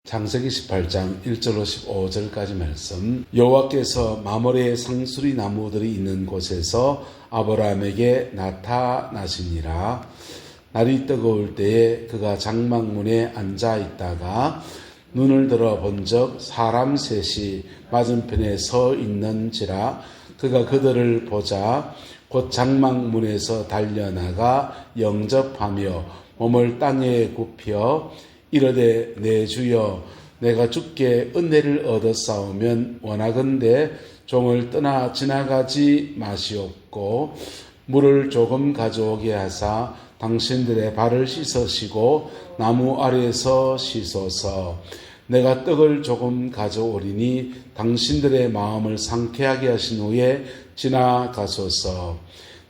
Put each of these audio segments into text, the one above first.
창세기 18장 1절로 15절까지 말씀. 여호와께서 마므레의 상수리 나무들이 있는 곳에서 아브라함에게 나타나시니라. 날이 뜨거울 때에 그가 장막문에 앉아 있다가 눈을 들어 본적 사람 셋이 맞은편에 서 있는지라. 그가 그들을 보자 곧 장막문에서 달려나가 영접하며 몸을 땅에 굽혀 이르되 내 주여 내가 주께 은혜를 얻었사오면 원하건대 종을 떠나 지나가지 마시옵고 물을 조금 가져오게 하사 당신들의 발을 씻으시고 나무 아래에서 씻소서. 내가 떡을 조금 가져오리니 당신들의 마음을 상쾌하게 하신 후에 지나가소서.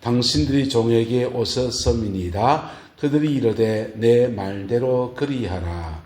당신들이 종에게 오셨음이니이다. 그들이 이르되 내 말대로 그리하라.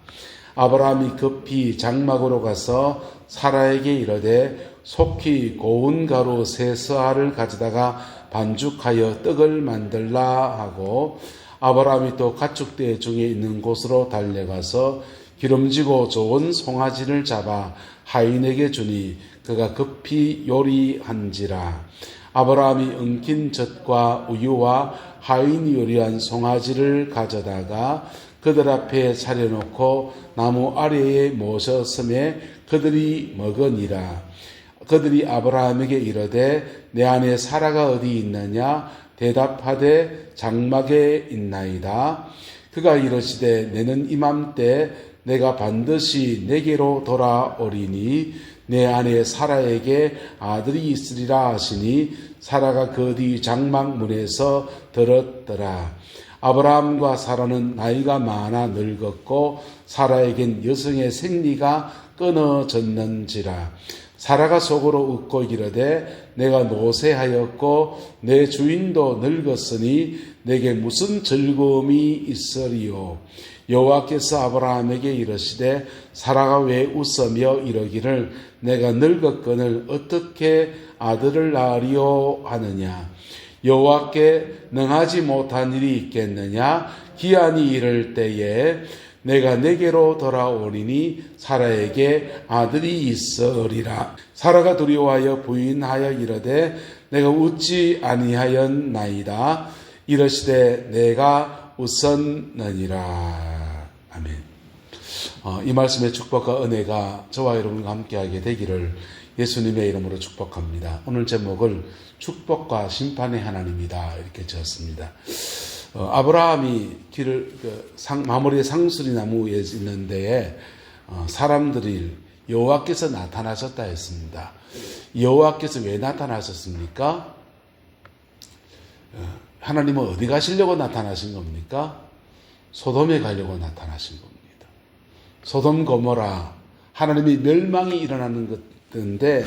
아브라함이 급히 장막으로 가서 사라에게 이르되 속히 고운 가루 세 서알을 가져다가 반죽하여 떡을 만들라 하고, 아브라함이 또 가축대 중에 있는 곳으로 달려가서 기름지고 좋은 송아지를 잡아 하인에게 주니 그가 급히 요리한지라. 아브라함이 엉킨 젖과 우유와 하인이 요리한 송아지를 가져다가 그들 앞에 차려놓고 나무 아래에 모셨음에 그들이 먹으니라. 그들이 아브라함에게 이르되 내 아내 사라가 어디 있느냐? 대답하되 장막에 있나이다. 그가 이르시되 내는 이맘때 내가 반드시 내게로 돌아오리니 내 아내 사라에게 아들이 있으리라 하시니 사라가 그 뒤 장막문에서 들었더라. 아브라함과 사라는 나이가 많아 늙었고 사라에겐 여성의 생리가 끊어졌는지라. 사라가 속으로 웃고 이르되 내가 노쇠하였고 내 주인도 늙었으니 내게 무슨 즐거움이 있으리요. 여호와께서 아브라함에게 이르시되 사라가 왜 웃으며 이러기를 내가 늙었거늘 어떻게 아들을 낳으리요 하느냐. 여호와께 능하지 못한 일이 있겠느냐. 기한이 이를 때에 내가 내게로 돌아오리니 사라에게 아들이 있으리라. 사라가 두려워하여 부인하여 이르되 내가 웃지 아니하였나이다. 이르시되 내가 웃었느니라. 아멘. 이 말씀의 축복과 은혜가 저와 여러분과 함께하게 되기를 예수님의 이름으로 축복합니다. 오늘 제목을 축복과 심판의 하나님이다 이렇게 지었습니다. 아브라함이 마므레 상수리 나무에 있는 데에 사람들이 여호와께서 나타나셨다 했습니다. 여호와께서 왜 나타나셨습니까? 하나님은 어디 가시려고 나타나신 겁니까? 소돔에 가려고 나타나신 겁니다. 소돔 고모라 하나님이 멸망이 일어나는 것인데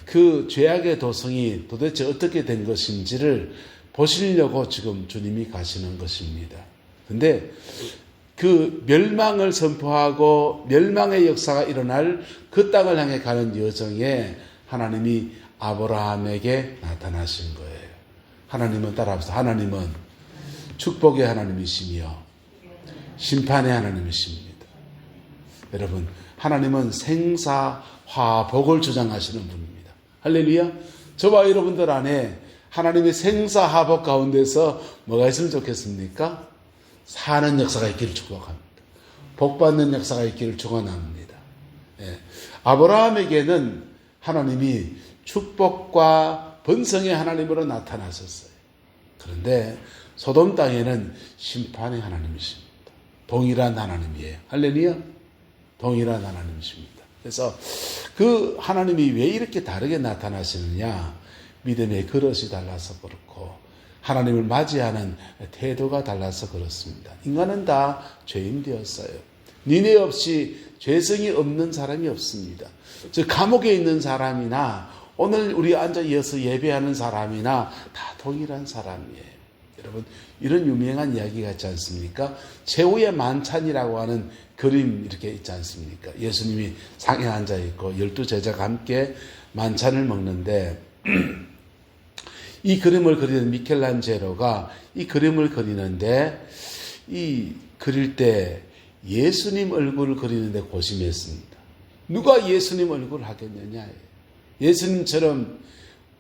그 죄악의 도성이 도대체 어떻게 된 것인지를 보시려고 지금 주님이 가시는 것입니다. 근데 그 멸망을 선포하고 멸망의 역사가 일어날 그 땅을 향해 가는 여정에 하나님이 아브라함에게 나타나신 거예요. 하나님은 따라합시다. 하나님은 축복의 하나님이시며 심판의 하나님이십니다. 여러분, 하나님은 생사화복을 주장하시는 분입니다. 할렐루야. 저와 여러분들 안에 하나님의 생사화복 가운데서 뭐가 있으면 좋겠습니까? 사는 역사가 있기를 축복합니다. 복받는 역사가 있기를 축원합니다. 아브라함에게는 하나님이 축복과 번성의 하나님으로 나타나셨어요. 그런데 소돔 땅에는 심판의 하나님이십니다. 동일한 하나님이에요. 할렐루야. 동일한 하나님이십니다. 그래서 그 하나님이 왜 이렇게 다르게 나타나시느냐? 믿음의 그릇이 달라서 그렇고 하나님을 맞이하는 태도가 달라서 그렇습니다. 인간은 다 죄인 되었어요. 니네 없이 죄성이 없는 사람이 없습니다. 즉 감옥에 있는 사람이나 오늘 우리 앉아 이어서 예배하는 사람이나 다 동일한 사람이에요. 여러분, 이런 유명한 이야기가 있지 않습니까? 최후의 만찬이라고 하는 그림 이렇게 있지 않습니까? 예수님이 상에 앉아 있고 12제자가 함께 만찬을 먹는데 이 그림을 그리는 미켈란젤로가 이 그림을 그리는데 이 그릴 때 예수님 얼굴을 그리는데 고심했습니다. 누가 예수님 얼굴을 하겠느냐. 예수님처럼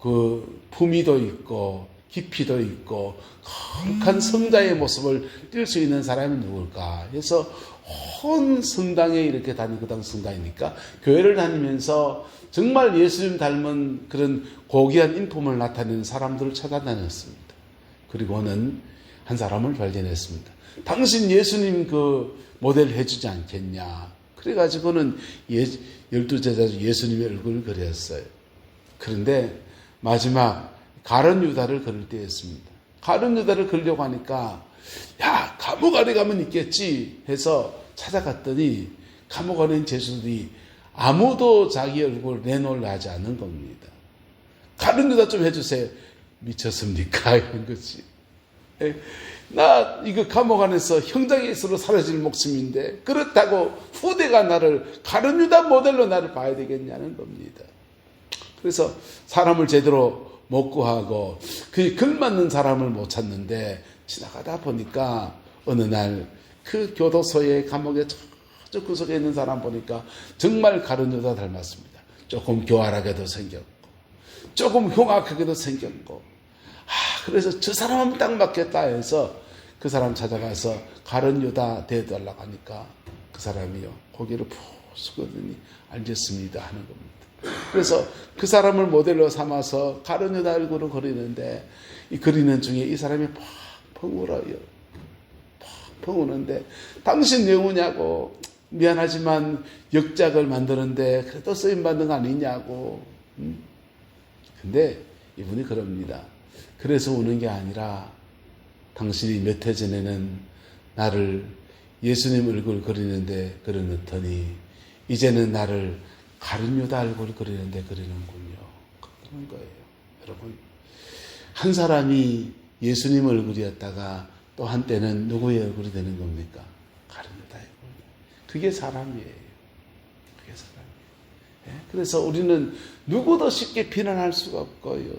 그 품위도 있고 깊이도 있고 거룩한 성자의 모습을 띌 수 있는 사람이 누굴까 해서 온 성당에 이렇게 다니고, 그 당 성당이니까 교회를 다니면서 정말 예수님 닮은 그런 고귀한 인품을 나타내는 사람들을 찾아다녔습니다. 그리고는 한 사람을 발견했습니다. 당신 예수님 그 모델 해주지 않겠냐. 그래가지고는 12제자 중 예수님의 얼굴을 그렸어요. 그런데 마지막 가룟 유다를 그릴 때였습니다. 가룟 유다를 그리려고 하니까 야, 감옥 안에 가면 있겠지 해서 찾아갔더니 감옥 안에 있는 죄수들이 아무도 자기 얼굴을 내놓으려 하지 않는 겁니다. 가룟 유다 좀 해주세요. 미쳤습니까? 이런 거지. 나 이거 감옥 안에서 형장에 있어도 사라질 목숨인데 그렇다고 후대가 나를 가룟 유다 모델로 나를 봐야 되겠냐는 겁니다. 그래서 사람을 제대로 못 구하고 그 걸맞는 사람을 못 찾는데 지나가다 보니까 어느 날 그 교도소의 감옥에 저 구석에 있는 사람 보니까 정말 가룟 유다 닮았습니다. 조금 교활하게도 생겼고 조금 흉악하게도 생겼고 그래서 저 사람은 딱 맞겠다 해서 그 사람 찾아가서 가룟 유다 대해달라고 하니까 그 사람이요 고개를 푹 숙이더니 알겠습니다 하는 겁니다. 그래서 그 사람을 모델로 삼아서 가룟 유다 얼굴을 그리는데 이 그리는 중에 이 사람이 펑펑 울어요. 펑펑 우는데 당신 누구냐고. 미안하지만 역작을 만드는데 그래도 쓰임받는 거 아니냐고. 근데 이분이 그럽니다. 그래서 우는 게 아니라 당신이 몇 해 전에는 나를 예수님 얼굴 그리는데 그려놓더니 이제는 나를 가룟 유다 얼굴 그리는데 그리는군요. 그런 거예요. 여러분, 한 사람이 예수님 얼굴이었다가 또 한때는 누구의 얼굴이 되는 겁니까? 가룟 유다의 얼굴. 그게 사람이에요. 그게 사람이에요. 그래서 우리는 누구도 쉽게 비난할 수가 없고요.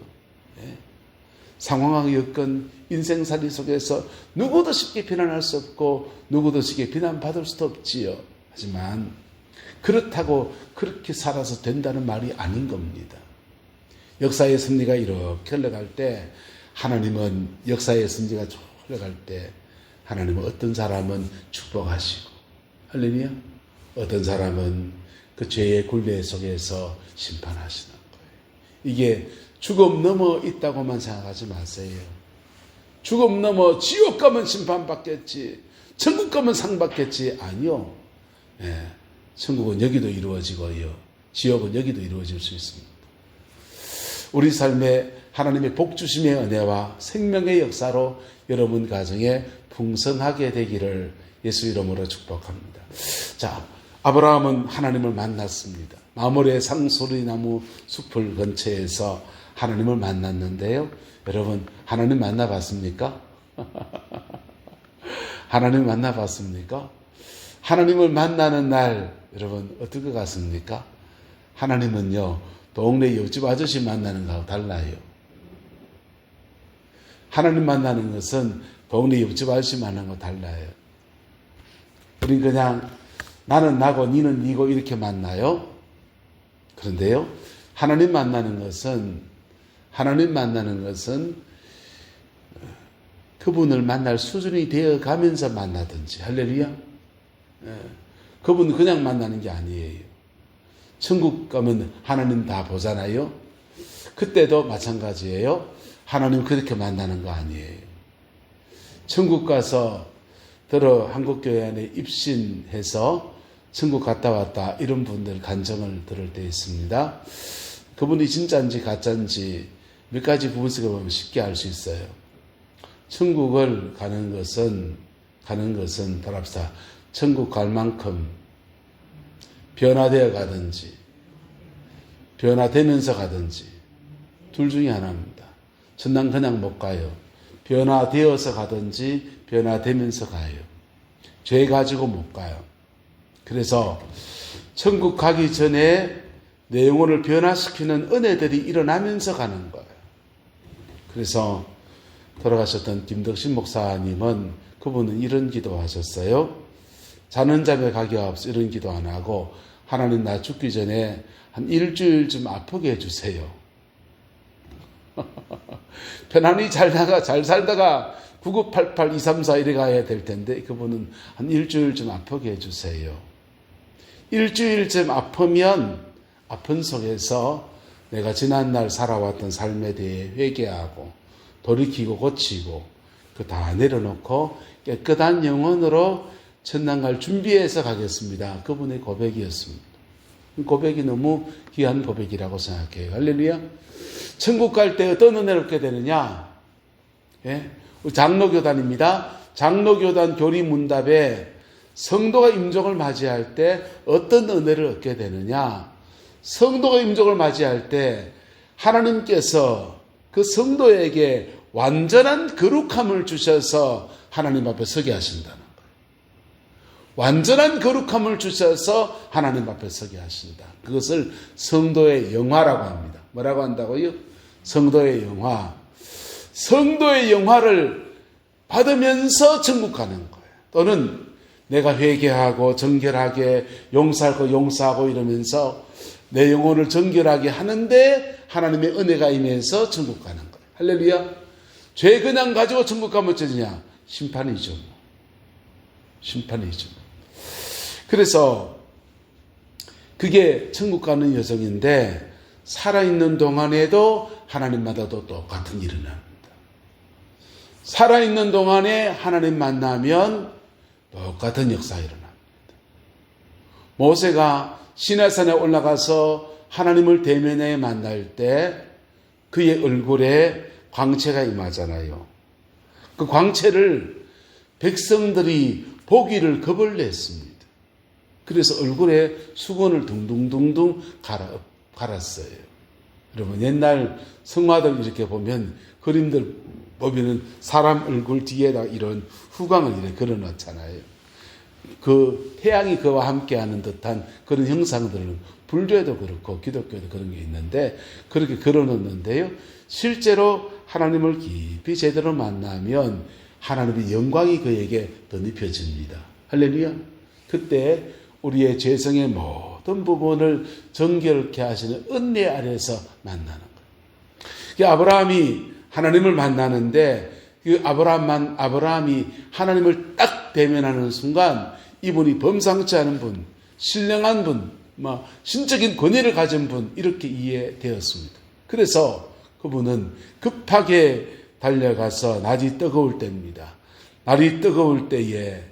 상황과 여건, 인생살이 속에서 누구도 쉽게 비난할 수 없고 누구도 쉽게 비난받을 수도 없지요. 하지만 그렇다고 그렇게 살아서 된다는 말이 아닌 겁니다. 역사의 섭리가 이렇게 흘러갈 때 하나님은 역사의 섭리가 흘러갈 때 하나님은 어떤 사람은 축복하시고 할렐루야, 어떤 사람은 그 죄의 굴레 속에서 심판하시는 거예요. 이게 죽음 넘어 있다고만 생각하지 마세요. 죽음 넘어 지옥 가면 심판받겠지, 천국 가면 상 받겠지. 아니요. 천국은 여기도 이루어지고요, 지옥은 여기도 이루어질 수 있습니다. 우리 삶에 하나님의 복주심의 은혜와 생명의 역사로 여러분 가정에 풍성하게 되기를 예수 이름으로 축복합니다. 자, 아브라함은 하나님을 만났습니다. 마므레 상소리나무 숲을 근처에서 하나님을 만났는데요. 여러분, 하나님 만나봤습니까? 하나님 만나봤습니까? 하나님을 만나는 날 여러분 어떨 것 같습니까? 하나님은요, 동네 옆집 아저씨 만나는 거하고 달라요. 하나님 만나는 것은 동네 옆집 아저씨 만나는 거 달라요. 우린 그냥 나는 나고 니는 니고 이렇게 만나요. 그런데요, 하나님 만나는 것은 그분을 만날 수준이 되어 가면서 만나든지, 할렐루야. 그분은 그냥 만나는 게 아니에요. 천국 가면 하나님 다 보잖아요. 그때도 마찬가지예요. 하나님 그렇게 만나는 거 아니에요. 천국 가서 한국교회 안에 입신해서 천국 갔다 왔다 이런 분들 간증을 들을 때 있습니다. 그분이 진짜인지 가짜인지 몇 가지 부분씩 보면 쉽게 알 수 있어요. 천국을 가는 것은 돌아봅시다. 천국 갈 만큼 변화되어 가든지 변화되면서 가든지 둘 중에 하나입니다. 천당 그냥 못 가요. 변화되어서 가든지 변화되면서 가요. 죄 가지고 못 가요. 그래서 천국 가기 전에 내 영혼을 변화시키는 은혜들이 일어나면서 가는 거예요. 그래서 돌아가셨던 김덕신 목사님은 그분은 이런 기도하셨어요. 자는 잠에 가기가 없어 이런 기도 안 하고 하나님 나 죽기 전에 한 일주일 좀 아프게 해주세요. 편안히 잘 살다가 9988 234 이래 가야 될 텐데 그분은 한 일주일 좀 아프게 해주세요. 일주일쯤 아프면 아픈 속에서 내가 지난날 살아왔던 삶에 대해 회개하고 돌이키고 고치고 그 다 내려놓고 깨끗한 영혼으로 천당 갈 준비해서 가겠습니다. 그분의 고백이었습니다. 고백이 너무 귀한 고백이라고 생각해요. 할렐루야. 천국 갈 때 어떤 은혜를 얻게 되느냐? 예? 장로교단입니다. 장로교단 교리문답에 성도가 임종을 맞이할 때 어떤 은혜를 얻게 되느냐? 성도가 임종을 맞이할 때 하나님께서 그 성도에게 완전한 거룩함을 주셔서 하나님 앞에 서게 하신다는 거예요. 완전한 거룩함을 주셔서 하나님 앞에 서게 하신다. 그것을 성도의 영화라고 합니다. 뭐라고 한다고요? 성도의 영화. 성도의 영화를 받으면서 천국 가는 거예요. 또는 내가 회개하고 정결하게 용서하고 이러면서 내 영혼을 정결하게 하는데 하나님의 은혜가 임해서 천국 가는 거예요. 할렐루야. 죄 그냥 가지고 천국 가면 어쩌냐? 심판이죠. 심판이죠. 그래서 그게 천국 가는 여정인데 살아있는 동안에도 하나님마다도 똑같은 일이 납니다. 살아있는 동안에 하나님 만나면 똑같은 역사가 일어납니다. 모세가 시내산에 올라가서 하나님을 대면에 만날 때 그의 얼굴에 광채가 임하잖아요. 그 광채를 백성들이 보기를 겁을 냈습니다. 그래서 얼굴에 수건을 둥둥둥둥 갈았어요. 여러분 옛날 성화들 이렇게 보면 그림들 보면은 사람 얼굴 뒤에다 이런 후광을 이렇게 걸어놓잖아요. 그 태양이 그와 함께하는 듯한 그런 형상들은 불교에도 그렇고 기독교에도 그런 게 있는데 그렇게 걸어놓는데요. 실제로 하나님을 깊이 제대로 만나면 하나님의 영광이 그에게 덧입혀집니다. 할렐루야. 그때 우리의 죄성의 모든 부분을 정결케 하시는 은혜 아래에서 만나는 거예요. 아브라함이 하나님을 만나는데 그 아브라함이 하나님을 딱 대면하는 순간 이분이 범상치 않은 분, 신령한 분, 신적인 권위를 가진 분 이렇게 이해되었습니다. 그래서 그분은 급하게 달려가서 낮이 뜨거울 때입니다. 날이 뜨거울 때에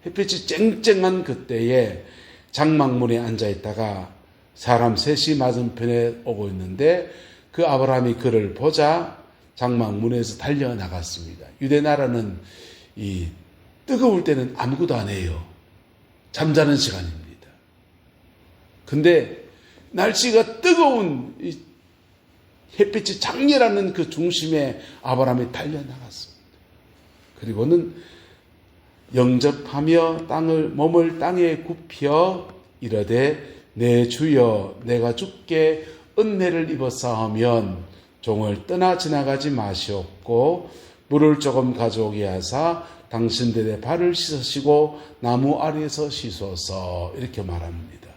햇빛이 쨍쨍한 그때에 장막문에 앉아있다가 사람 셋이 맞은편에 오고 있는데 그 아브라함이 그를 보자 장막문에서 달려나갔습니다. 유대 나라는 이 뜨거울 때는 아무것도 안 해요. 잠자는 시간입니다. 근데 날씨가 뜨거운 이 햇빛이 장렬하는 그 중심에 아브라함이 달려나갔습니다. 그리고는 영접하며 몸을 땅에 굽혀 이르되 내 주여 내가 주께 은혜를 입었사하면 종을 떠나 지나가지 마시옵고 물을 조금 가져오게 하사 당신들의 발을 씻으시고 나무 아래에서 씻어서 이렇게 말합니다.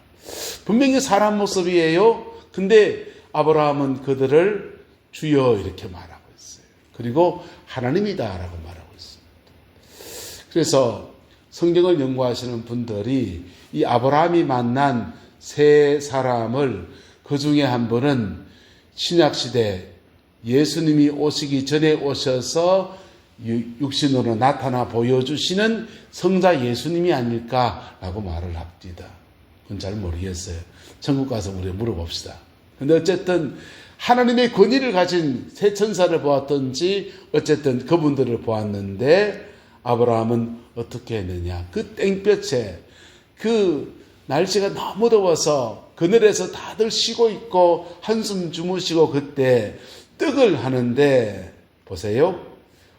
분명히 사람 모습이에요. 근데 아브라함은 그들을 주여 이렇게 말하고 있어요. 그리고 하나님이다라고 말하고 있습니다. 그래서 성경을 연구하시는 분들이 이 아브라함이 만난 세 사람을 그 중에 한 분은 신약시대 예수님이 오시기 전에 오셔서 육신으로 나타나 보여주시는 성자 예수님이 아닐까라고 말을 합니다. 그건 잘 모르겠어요. 천국 가서 우리 물어봅시다. 근데 어쨌든 하나님의 권위를 가진 세 천사를 보았던지 어쨌든 그분들을 보았는데 아브라함은 어떻게 했느냐. 그 땡볕에 그 날씨가 너무 더워서 그늘에서 다들 쉬고 있고 한숨 주무시고 그때 떡을 하는데 보세요.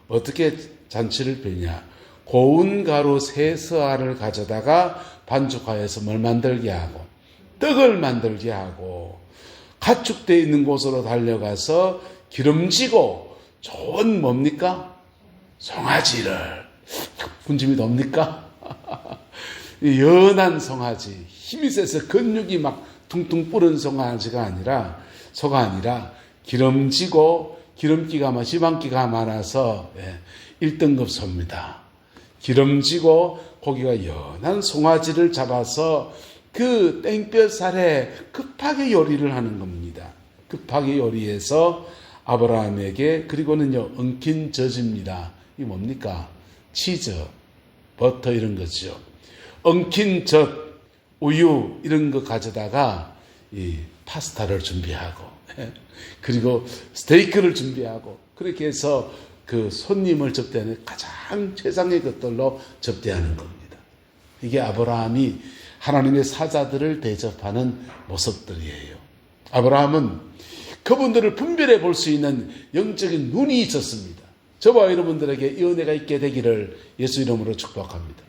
어떻게 잔치를 펴냐. 고운 가루 세 서알을 가져다가 반죽하여서 뭘 만들게 하고 떡을 만들게 하고 가축되어 있는 곳으로 달려가서 기름지고 좋은 뭡니까? 송아지를 군침이 돕니까? 이 연한 송아지, 힘이 세서 근육이 막 퉁퉁 뿌른 송아지가 아니라 소가 아니라 기름지고 기름기가 지방기가 많아서 1등급 소입니다. 기름지고 고기가 연한 송아지를 잡아서 그 땡볕살에 급하게 요리를 하는 겁니다. 급하게 요리해서 아브라함에게, 그리고는요 엉킨 젖입니다. 이게 뭡니까? 치즈, 버터 이런 거죠. 엉킨 젖, 우유 이런 거 가져다가 이 파스타를 준비하고 그리고 스테이크를 준비하고, 그렇게 해서 그 손님을 접대하는 가장 최상의 것들로 접대하는 겁니다. 이게 아브라함이 하나님의 사자들을 대접하는 모습들이에요. 아브라함은 그분들을 분별해 볼 수 있는 영적인 눈이 있었습니다. 저와 여러분들에게 이 은혜가 있게 되기를 예수 이름으로 축복합니다.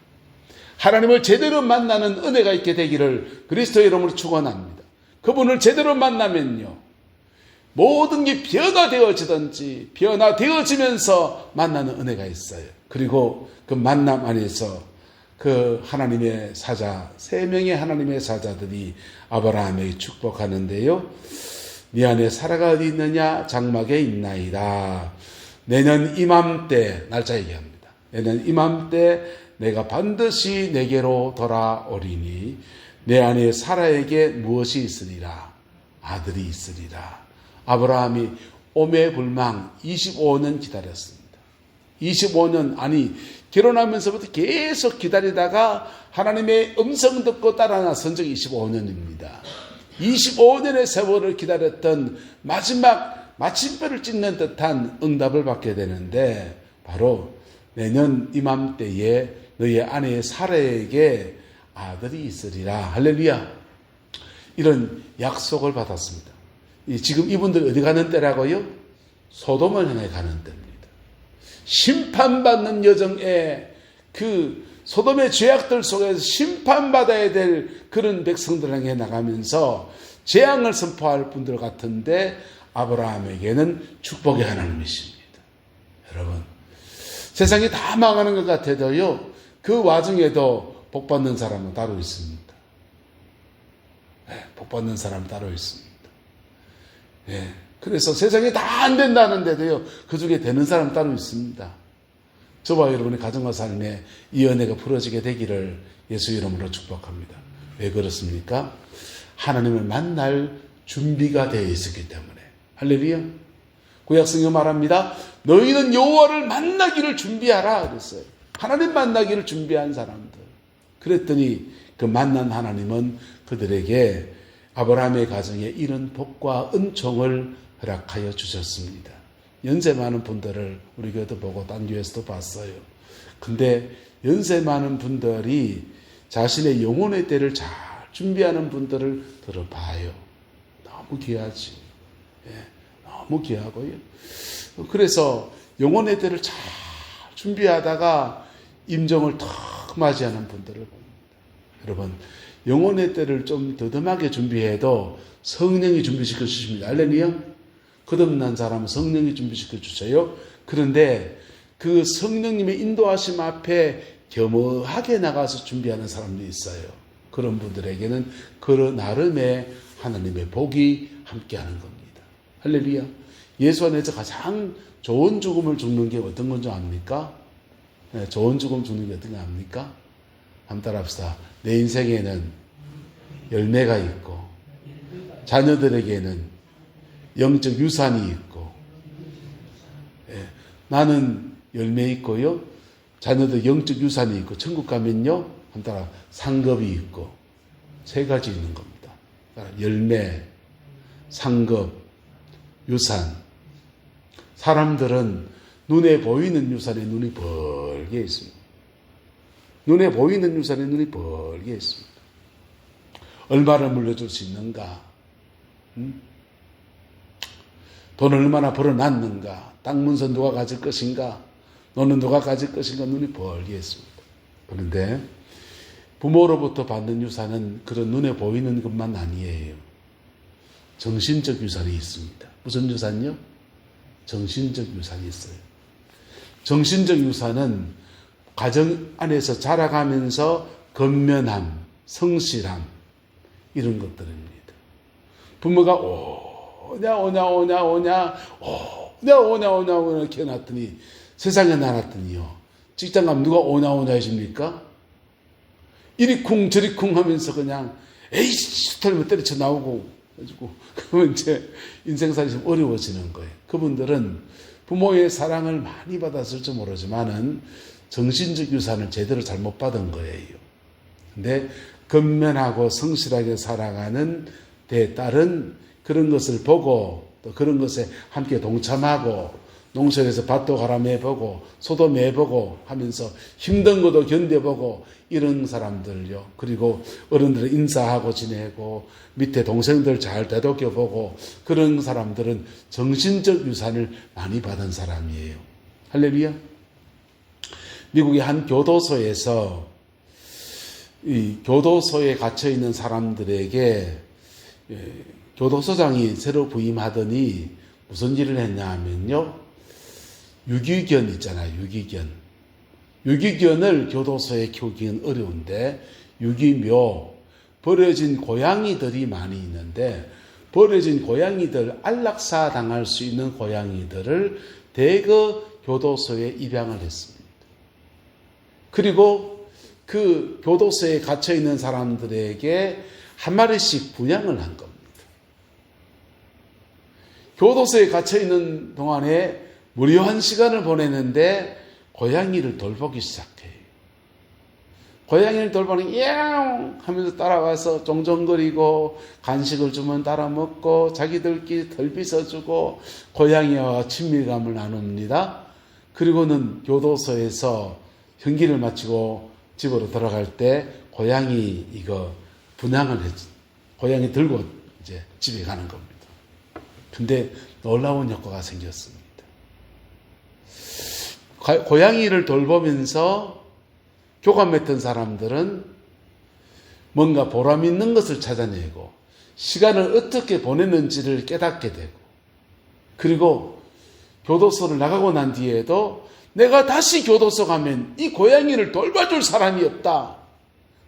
하나님을 제대로 만나는 은혜가 있게 되기를 그리스도의 이름으로 축원합니다. 그분을 제대로 만나면요, 모든 게 변화되어지면서 만나는 은혜가 있어요. 그리고 그 만남 안에서 그 하나님의 사자, 3명의 하나님의 사자들이 아브라함에게 축복하는데요. 네 안에 사라가 어디 있느냐? 장막에 있나이다. 내년 이맘때, 날짜 얘기합니다. 내년 이맘때 내가 반드시 내게로 돌아오리니 내 안에 사라에게 무엇이 있으리라? 아들이 있으리라. 아브라함이 오매불망 25년 기다렸습니다. 25년, 아니 결혼하면서부터 계속 기다리다가 하나님의 음성 듣고 따라 나선 적이 25년입니다. 25년의 세월을 기다렸던 마지막 마침표를 찍는 듯한 응답을 받게 되는데, 바로 내년 이맘때에 너의 아내 사라에게 아들이 있으리라. 할렐루야. 이런 약속을 받았습니다. 지금 이분들 어디 가는 때라고요? 소돔을 향해 가는 때입니다. 심판받는 여정에 그 소돔의 죄악들 속에서 심판받아야 될 그런 백성들 향해 나가면서 재앙을 선포할 분들 같은데, 아브라함에게는 축복의 하나님이십니다. 여러분, 세상이 다 망하는 것 같아도요, 그 와중에도 복받는 사람은 따로 있습니다. 복받는 사람은 따로 있습니다. 그래서 세상이 다 안 된다는데도요, 그 중에 되는 사람 따로 있습니다. 저와 여러분의 가정과 삶에 이 은혜가 풀어지게 되기를 예수 이름으로 축복합니다. 왜 그렇습니까? 하나님을 만날 준비가 되어 있었기 때문에. 할렐루야. 구약성경 말합니다. 너희는 여호와를 만나기를 준비하라 그랬어요. 하나님 만나기를 준비한 사람들. 그랬더니 그 만난 하나님은 그들에게 아브라함의 가정에 이런 복과 은총을 허락하여 주셨습니다. 연세 많은 분들을 우리 교회도 보고 딴 교회에서도 봤어요. 근데 연세 많은 분들이 자신의 영혼의 때를 잘 준비하는 분들을 들어봐요. 너무 귀하지. 너무 귀하고요. 그래서 영혼의 때를 잘 준비하다가 임종을 탁 맞이하는 분들을 봅니다. 여러분, 영혼의 때를 좀 더듬하게 준비해도 성령이 준비시켜 주십니다. 알레니요? 거듭난 사람은 성령이 준비시켜 주세요. 그런데 그 성령님의 인도하심 앞에 겸허하게 나가서 준비하는 사람도 있어요. 그런 분들에게는 그 나름의 하나님의 복이 함께하는 겁니다. 할렐루야. 예수 안에서 가장 좋은 죽음을 죽는 게 어떤 건지 압니까? 좋은 죽음 죽는 게 어떤 게 압니까? 한번 따라합시다. 내 인생에는 열매가 있고 자녀들에게는 영적 유산이 있고, 나는 열매 있고요, 자녀들 영적 유산이 있고, 천국 가면요 한번 따라 상급이 있고, 3가지 있는 겁니다. 열매, 상급, 유산. 사람들은 눈에 보이는 유산에 눈이 벌게 있습니다. 눈에 보이는 유산에 눈이 벌게 있습니다. 얼마를 물려줄 수 있는가? 돈을 얼마나 벌어놨는가? 땅 문서 누가 가질 것인가? 너는 누가 가질 것인가? 눈이 벌게 있습니다. 그런데 부모로부터 받는 유산은 그런 눈에 보이는 것만 아니에요. 정신적 유산이 있습니다. 무슨 유산요? 정신적 유산이 있어요. 정신적 유산은 가정 안에서 자라가면서 건면함, 성실함, 이런 것들입니다. 부모가 오냐 이렇게 해놨더니, 세상에 나눴더니요, 직장 가면 누가 오냐 해줍니까? 이리 쿵 저리 쿵 하면서 그냥 에이씨 털면 때려쳐 나오고 해가지고, 그러면 이제 인생살이 좀 어려워지는 거예요. 그분들은 부모의 사랑을 많이 받았을지 모르지만은 정신적 유산을 제대로 잘못 받은 거예요. 근데 건면하고 성실하게 살아가는 데 따른 그런 것을 보고, 또 그런 것에 함께 동참하고, 농촌에서 밭도 갈아매보고 소도 매보고 하면서 힘든 것도 견뎌보고, 이런 사람들요. 그리고 어른들 인사하고 지내고 밑에 동생들 잘 되돌겨보고, 그런 사람들은 정신적 유산을 많이 받은 사람이에요. 할렐루야. 미국의 한 교도소에서 이 교도소에 갇혀 있는 사람들에게 교도소장이 새로 부임하더니 무슨 일을 했냐 하면요, 유기견 있잖아요. 유기견을 교도소에 키우기는 어려운데, 유기묘, 버려진 고양이들이 많이 있는데, 버려진 고양이들, 안락사 당할 수 있는 고양이들을 대거 교도소에 입양을 했습니다. 그리고 그 교도소에 갇혀 있는 사람들에게 한 마리씩 분양을 한 겁니다. 교도소에 갇혀 있는 동안에 무료한 시간을 보내는데 고양이를 돌보기 시작해요. 고양이를 돌보니 야옹 하면서 따라와서 종종거리고, 간식을 주면 따라 먹고, 자기들끼리 덜 빗어주고 고양이와 친밀감을 나눕니다. 그리고는 교도소에서 형기를 마치고 집으로 돌아갈 때 고양이 이거 분양을 했지. 고양이 들고 이제 집에 가는 겁니다. 근데 놀라운 효과가 생겼습니다. 고양이를 돌보면서 교감했던 사람들은 뭔가 보람 있는 것을 찾아내고, 시간을 어떻게 보내는지를 깨닫게 되고, 그리고 교도소를 나가고 난 뒤에도 내가 다시 교도소 가면 이 고양이를 돌봐줄 사람이 없다.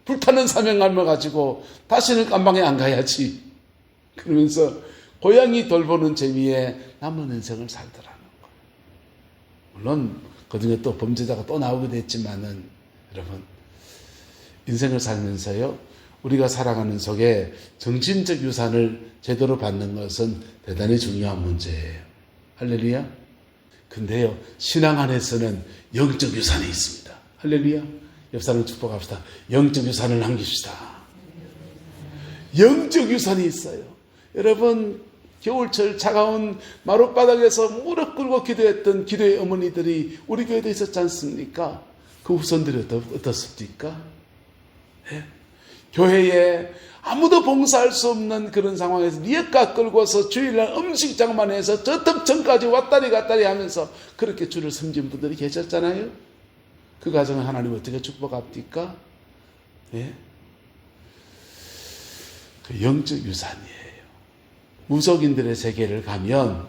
불타는 사명감을 가지고 다시는 깜방에 안 가야지. 그러면서 고양이 돌보는 재미에 남은 인생을 살더라는 거예요. 물론 그 중에 또 범죄자가 또 나오게 됐지만은, 여러분, 인생을 살면서요, 우리가 살아가는 속에 정신적 유산을 제대로 받는 것은 대단히 중요한 문제예요. 할렐루야. 근데요, 신앙 안에서는 영적 유산이 있습니다. 할렐루야. 옆 사람 축복합시다. 영적 유산을 남깁시다. 영적 유산이 있어요. 여러분, 겨울철 차가운 마룻바닥에서 무릎 꿇고 기도했던 기도의 어머니들이 우리 교회도 있었지 않습니까? 그 후손들이 어떻습니까? 네? 교회에 아무도 봉사할 수 없는 그런 상황에서 리어카 끌고서 주일날 음식장만 해서 저 덕천까지 왔다리 갔다리 하면서 그렇게 주를 섬긴 분들이 계셨잖아요. 그 가정을 하나님 어떻게 축복합니까? 네? 그 영적 유산이에요. 무속인들의 세계를 가면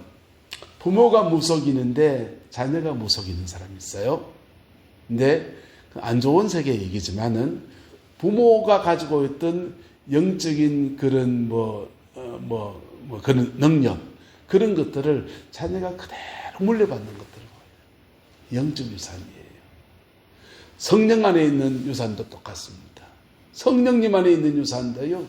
부모가 무속이는데 자녀가 무속이는 사람이 있어요. 근데 안 좋은 세계 얘기지만은 부모가 가지고 있던 영적인 그런 그런 능력, 그런 것들을 자녀가 그대로 물려받는 것들을 영적 유산이에요. 성령 안에 있는 유산도 똑같습니다. 성령님 안에 있는 유산도요,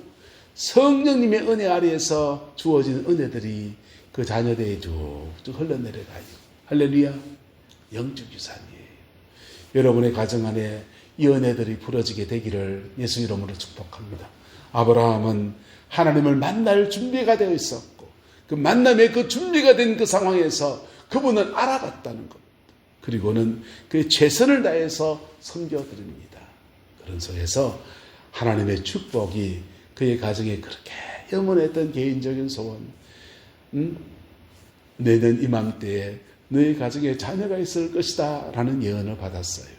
성령님의 은혜 아래에서 주어진 은혜들이 그 자녀들에 쭉쭉 흘러내려가요. 할렐루야. 영적 유산이에요. 여러분의 가정 안에 이 은혜들이 부러지게 되기를 예수 이름으로 축복합니다. 아브라함은 하나님을 만날 준비가 되어 있었고, 그 만남의 그 준비가 된 그 상황에서 그분을 알아봤다는 겁니다. 그리고는 그의 최선을 다해서 섬겨드립니다. 그런 속에서 하나님의 축복이 그의 가정에 그렇게 염원했던 개인적인 소원, 내년 이맘때에 너의 가정에 자녀가 있을 것이다 라는 예언을 받았어요.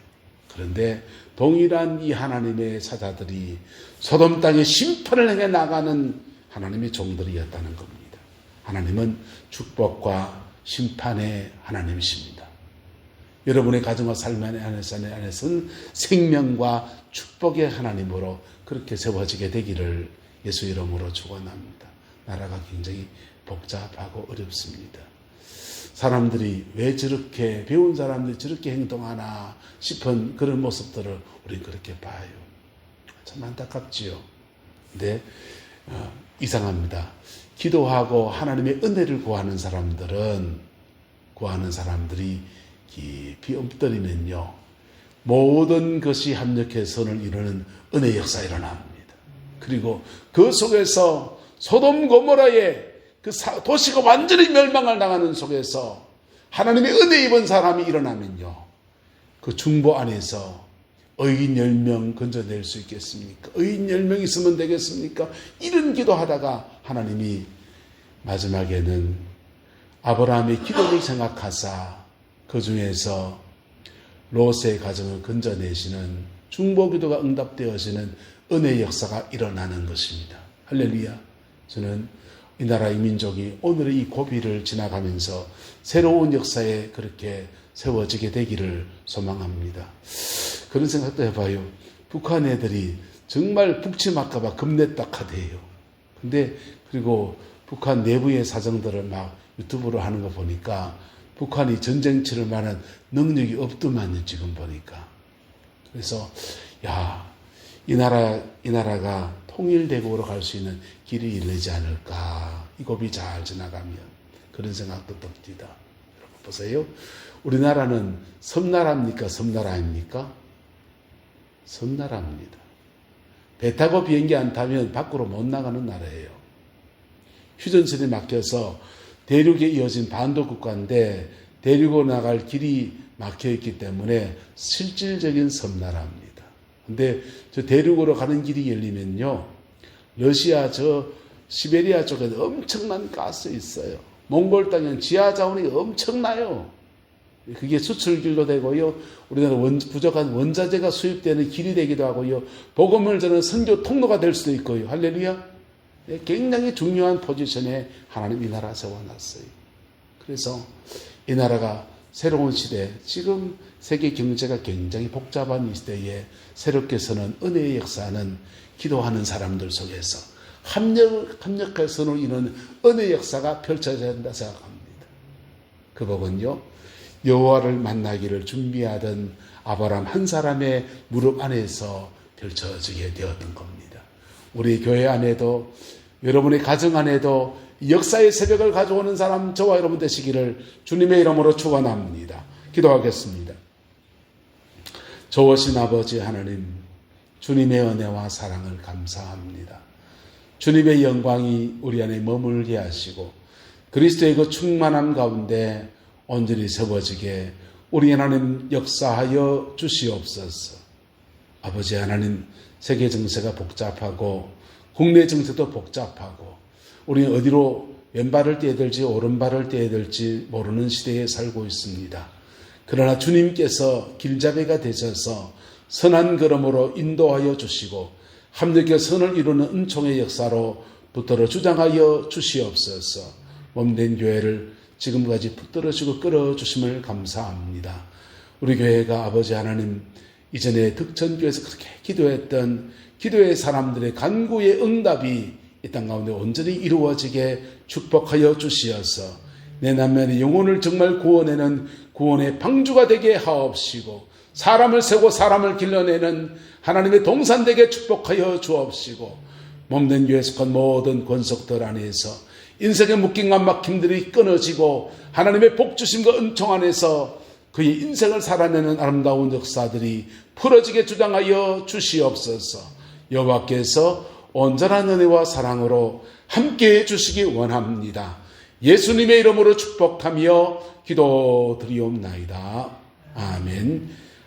그런데 동일한 이 하나님의 사자들이 소돔 땅에 심판을 행해 나가는 하나님의 종들이었다는 겁니다. 하나님은 축복과 심판의 하나님이십니다. 여러분의 가정과 삶 안에서는 생명과 축복의 하나님으로 그렇게 세워지게 되기를 예수 이름으로 축원합니다. 나라가 굉장히 복잡하고 어렵습니다. 사람들이 왜 저렇게, 배운 사람들이 저렇게 행동하나 싶은 그런 모습들을 우리는 그렇게 봐요. 참 안타깝지요. 근데 이상합니다. 기도하고 하나님의 은혜를 구하는 사람들이 깊이 엎드리면요, 모든 것이 합력해 선을 이루는 은혜의 역사가 일어납니다. 그리고 그 속에서 소돔 고모라의 그 도시가 완전히 멸망을 당하는 속에서 하나님의 은혜 입은 사람이 일어나면요, 그 중보 안에서 의인 10명 건져낼 수 있겠습니까? 의인 10명 있으면 되겠습니까? 이런 기도하다가 하나님이 마지막에는 아브라함의 기도를 생각하사 그 중에서 롯의 가정을 건져내시는 중보 기도가 응답되어지는 은혜의 역사가 일어나는 것입니다. 할렐루야. 저는 이 나라의 민족이 오늘의 이 고비를 지나가면서 새로운 역사에 그렇게 세워지게 되기를 소망합니다. 그런 생각도 해봐요. 북한 애들이 정말 북침할까봐 겁냈다카대요. 근데 그리고 북한 내부의 사정들을 막 유튜브로 하는 거 보니까 북한이 전쟁 치를 만한 능력이 없더만요, 지금 보니까. 그래서 이 나라가 통일대국으로 갈 수 있는 길이 열리지 않을까. 이 고비 잘 지나가면 그런 생각도 듭니다. 여러분 보세요. 우리나라는 섬나라입니까? 섬나라 아닙니까? 섬나라입니다. 배 타고 비행기 안 타면 밖으로 못 나가는 나라예요. 휴전선에 막혀서 대륙에 이어진 반도 국가인데 대륙으로 나갈 길이 막혀있기 때문에 실질적인 섬나라입니다. 근데 저 대륙으로 가는 길이 열리면요, 러시아 저 시베리아 쪽에 엄청난 가스 있어요. 몽골 땅엔 지하 자원이 엄청나요. 그게 수출길도 되고요, 우리나라 부족한 원자재가 수입되는 길이 되기도 하고요, 복음을 전하는 선교 통로가 될 수도 있고요. 할렐루야. 굉장히 중요한 포지션에 하나님 이 나라 세워놨어요. 그래서 이 나라가 새로운 시대, 지금 세계 경제가 굉장히 복잡한 이 시대에 새롭게 서는 은혜의 역사는 기도하는 사람들 속에서 합력할 선을 이루는 은혜의 역사가 펼쳐져야 한다 생각합니다. 그 복은요, 여호와를 만나기를 준비하던 아브라함 한 사람의 무릎 안에서 펼쳐지게 되었던 겁니다. 우리 교회 안에도, 여러분의 가정 안에도 역사의 새벽을 가져오는 사람 저와 여러분 되시기를 주님의 이름으로 축원합니다. 기도하겠습니다. 좋으신 아버지 하나님, 주님의 은혜와 사랑을 감사합니다. 주님의 영광이 우리 안에 머물게 하시고 그리스도의 그 충만함 가운데 온전히 세워지게 우리 하나님 역사하여 주시옵소서. 아버지 하나님, 세계 정세가 복잡하고 국내 정세도 복잡하고 우리는 어디로 왼발을 떼야 될지 오른발을 떼야 될지 모르는 시대에 살고 있습니다. 그러나 주님께서 길잡이가 되셔서 선한 걸음으로 인도하여 주시고 합력의 선을 이루는 은총의 역사로 붙들어 주장하여 주시옵소서. 몸된 교회를 지금까지 붙들어주고 끌어주심을 감사합니다. 우리 교회가 아버지 하나님, 이전에 득천교에서 그렇게 기도했던 기도의 사람들의 간구의 응답이 이 땅 가운데 온전히 이루어지게 축복하여 주시어서 내 남면의 영혼을 정말 구원하는 구원의 방주가 되게 하옵시고 사람을 세고 사람을 길러내는 하나님의 동산되게 축복하여 주옵시고 몸된 교회에 속한 모든 권속들 안에서 인생의 묶임과 막힘들이 끊어지고 하나님의 복주심과 은총 안에서 그의 인생을 살아내는 아름다운 역사들이 풀어지게 주장하여 주시옵소서. 여호와께서 온전한 은혜와 사랑으로 함께해 주시기 원합니다. 예수님의 이름으로 축복하며 기도드리옵나이다. 아멘.